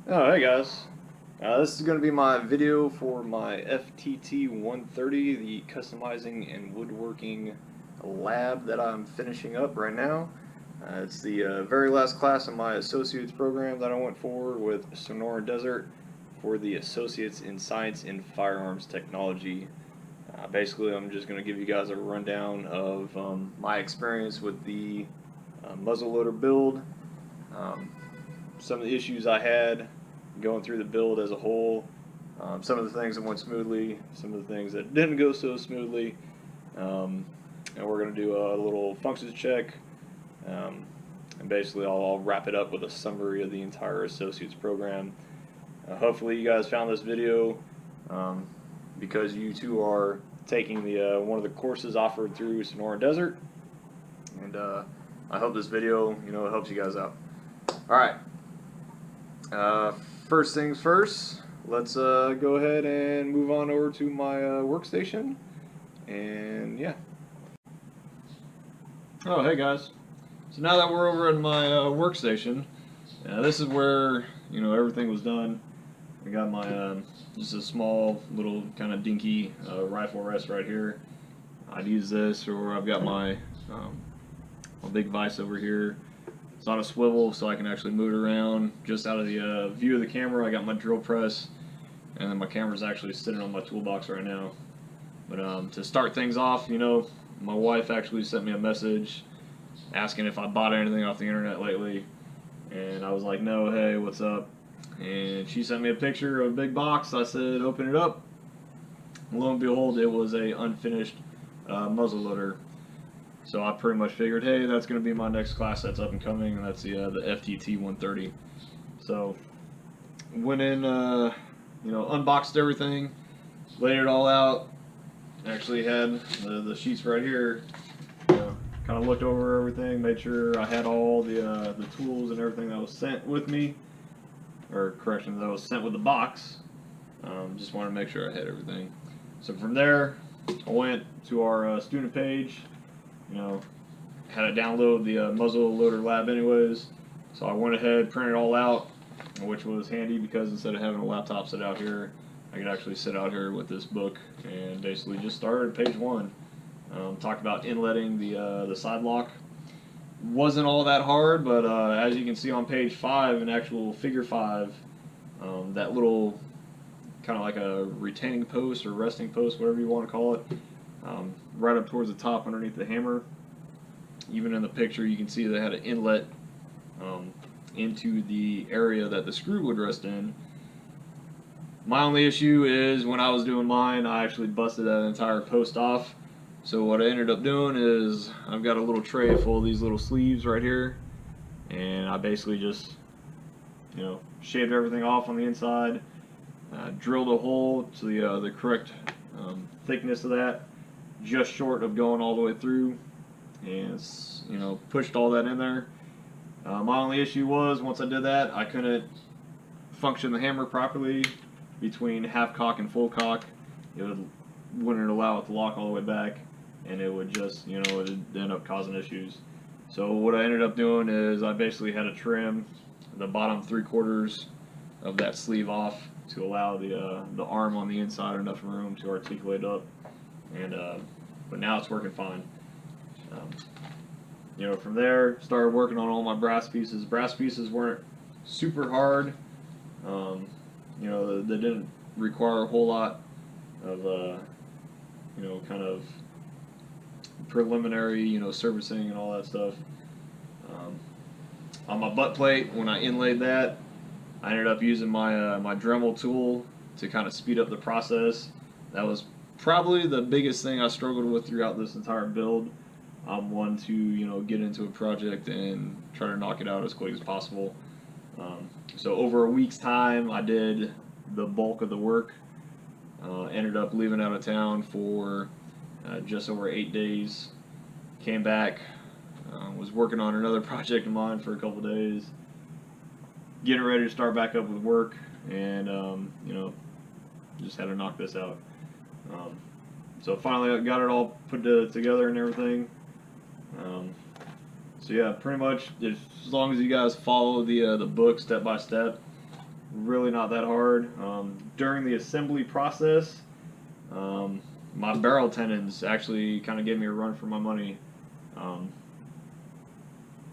Oh, hey guys. This is going to be my video for my FTT 130, the Customizing and Woodworking lab that I'm finishing up right now. It's the very last class in my associate's program that I went for with Sonoran Desert for the Associates in Science in Firearms Technology. Basically, I'm just going to give you guys a rundown of my experience with the muzzleloader build. Um, some of the issues I had going through the build as a whole, some of the things that went smoothly, some of the things that didn't go so smoothly, and we're going to do a little functions check, and basically I'll wrap it up with a summary of the entire associate's program. Hopefully you guys found this video because you too are taking the one of the courses offered through Sonoran Desert, and I hope this video helps you guys out. All right. First things first, let's go ahead and move on over to my workstation, and yeah. Oh, hey guys. So now that we're over in my workstation, this is where everything was done. I got my just a small little kind of dinky rifle rest right here. I'd use this, or I've got my big vise over here. It's on a swivel, so I can actually move it around just out of the view of the camera. I got my drill press, and then my camera's actually sitting on my toolbox right now. But to start things off, my wife actually sent me a message asking if I bought anything off the internet lately, and I was like, no, hey, what's up? And she sent me a picture of a big box. I said, open it up. Lo and behold, it was a unfinished muzzleloader. So I pretty much figured, hey, that's going to be my next class that's up and coming, and that's the FTT 130. So went in, unboxed everything, laid it all out. Actually had the sheets right here. Kind of looked over everything, made sure I had all the tools and everything that was sent with me, or correction, that was sent with the box. Just wanted to make sure I had everything. So from there, I went to our student page. Had to download the muzzleloader lab anyways, so I went ahead, printed it all out, which was handy because instead of having a laptop sit out here, I could actually sit out here with this book and basically just start at page 1. Talked about inletting the side lock. Wasn't all that hard, but as you can see on page 5, in actual figure 5, that little kind of like a retaining post or resting post, whatever you want to call it, right up towards the top underneath the hammer. Even in the picture you can see they had an inlet into the area that the screw would rest in. My only issue is when I was doing mine, I actually busted that entire post off. So what I ended up doing is I've got a little tray full of these little sleeves right here, and I basically just shaved everything off on the inside, drilled a hole to the correct thickness of that, just short of going all the way through, and pushed all that in there. My only issue was once I did that, I couldn't function the hammer properly between half cock and full cock. It wouldn't allow it to lock all the way back, and it would just it'd end up causing issues. So what I ended up doing is I basically had to trim the bottom 3/4 of that sleeve off to allow the arm on the inside enough room to articulate up, and but now it's working fine. From there, started working on all my brass pieces. Brass pieces weren't super hard. They didn't require a whole lot of kind of preliminary servicing and all that stuff. On my butt plate, when I inlaid that, I ended up using my Dremel tool to kind of speed up the process. That was probably the biggest thing I struggled with throughout this entire build. I'm one to get into a project and try to knock it out as quick as possible. So over a week's time, I did the bulk of the work. Ended up leaving out of town for just over 8 days. Came back, was working on another project of mine for a couple days, getting ready to start back up with work, and just had to knock this out. So finally I got it all put together and everything. So yeah, pretty much as long as you guys follow the book step by step, really not that hard. During the assembly process, my barrel tenons actually kind of gave me a run for my money.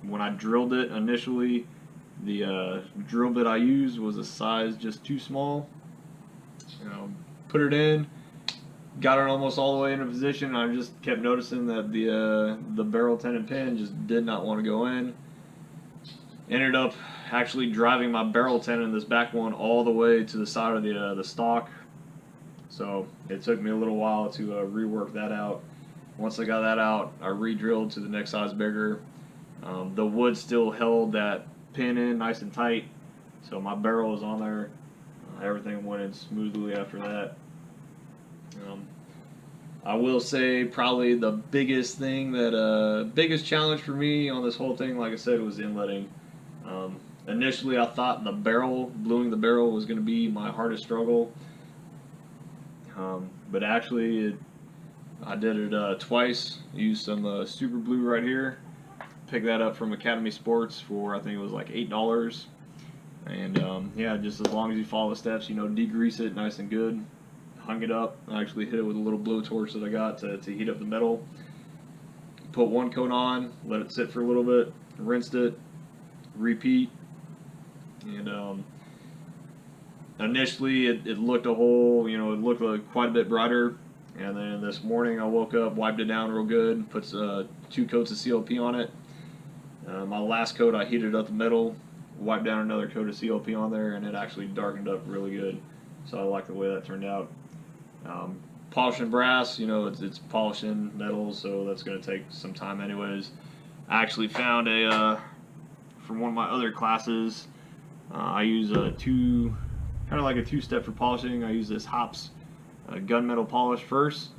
When I drilled it initially, the drill bit I used was a size just too small. Put it in, got it almost all the way into position. I just kept noticing that the barrel tenon pin just did not want to go in. Ended up actually driving my barrel tenon, this back one, all the way to the side of the stock. So it took me a little while to rework that out. Once I got that out, I re-drilled to the next size bigger. The wood still held that pin in nice and tight, so my barrel was on there. Everything went in smoothly after that. I will say probably the biggest thing that biggest challenge for me on this whole thing, like I said, was inletting. Initially, I thought bluing the barrel was going to be my hardest struggle, but actually, I did it twice. Used some super blue right here. Picked that up from Academy Sports for, I think it was like $8. And yeah, just as long as you follow the steps, degrease it nice and good. Hung it up. I actually hit it with a little blowtorch that I got to heat up the metal. Put one coat on, let it sit for a little bit, rinsed it, repeat. And initially it looked it looked like quite a bit brighter. And then this morning I woke up, wiped it down real good, put 2 coats of CLP on it. My last coat, I heated up the metal, wiped down another coat of CLP on there, and it actually darkened up really good. So I like the way that turned out. Polishing brass, it's polishing metal, so that's going to take some time anyways. I actually found from one of my other classes, I use kind of like a 2-step for polishing. I use this Hops gunmetal polish first.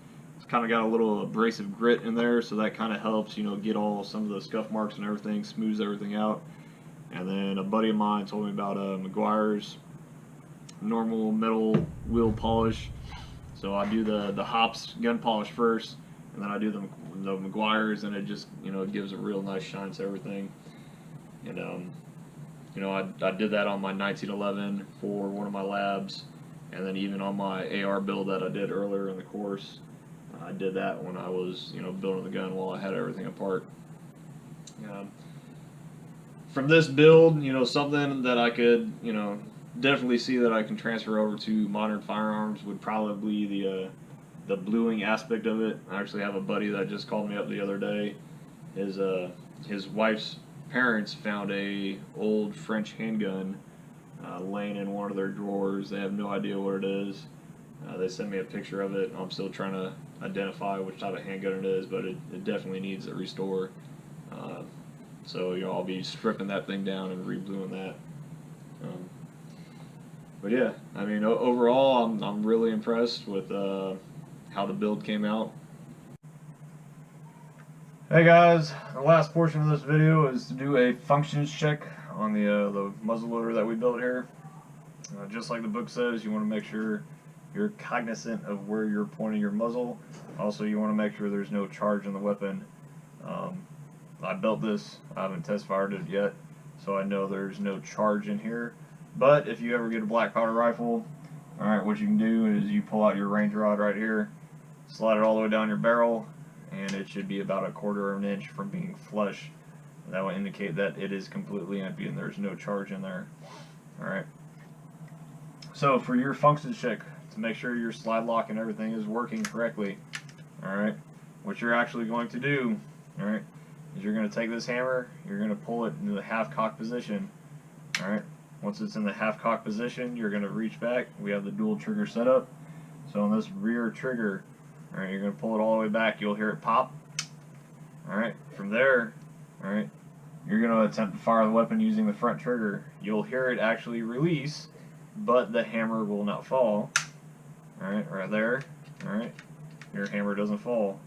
Kind of got a little abrasive grit in there, so that kind of helps, get some of the scuff marks and everything, smooths everything out. And then a buddy of mine told me about Meguiar's normal metal wheel polish. So I do the Hops gun polish first, and then I do the Meguiar's, and it just it gives a real nice shine to everything. And I did that on my 1911 for one of my labs, and then even on my AR build that I did earlier in the course. I did that when I was, building the gun while I had everything apart. From this build, something that I could, definitely see that I can transfer over to modern firearms would probably be the bluing aspect of it. I actually have a buddy that just called me up the other day. His wife's parents found a old French handgun laying in one of their drawers. They have no idea what it is. They sent me a picture of it. I'm still trying to identify which type of handgun it is, but it definitely needs a restore. So I'll be stripping that thing down and re-bluing that. But yeah, I mean, overall, I'm really impressed with how the build came out. Hey guys, the last portion of this video is to do a functions check on the muzzleloader that we built here. Just like the book says, you want to make sure you're cognizant of where you're pointing your muzzle. Also, you want to make sure there's no charge in the weapon. I built this, I haven't test fired it yet, so I know there's no charge in here. But if you ever get a black powder rifle, alright, what you can do is you pull out your range rod right here, slide it all the way down your barrel, and it should be about 1/4 of an inch from being flush. That will indicate that it is completely empty and there's no charge in there. Alright. So for your function check, to make sure your slide lock and everything is working correctly, alright, what you're actually going to do, alright, is you're going to take this hammer, you're going to pull it into the half cock position. Alright, once it's in the half cock position, you're going to reach back. We have the dual trigger setup. So on this rear trigger, alright, you're going to pull it all the way back. You'll hear it pop. Alright, from there, alright, you're going to attempt to fire the weapon using the front trigger. You'll hear it actually release, but the hammer will not fall. Alright, right there. Alright, your hammer doesn't fall.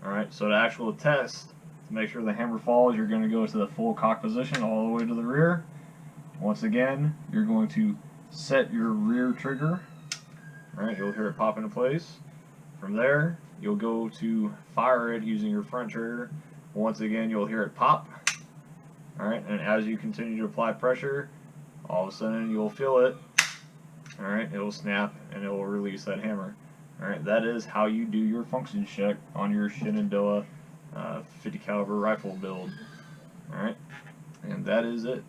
Alright, so to actual test, to make sure the hammer falls, you're going to go to the full cock position all the way to the rear. Once again, you're going to set your rear trigger. Alright, you'll hear it pop into place. From there, you'll go to fire it using your front trigger. Once again, you'll hear it pop. Alright, and as you continue to apply pressure, all of a sudden you'll feel it Alright, it will snap and it will release that hammer. Alright, that is how you do your function check on your Shenandoah 50 caliber rifle build. Alright, and that is it.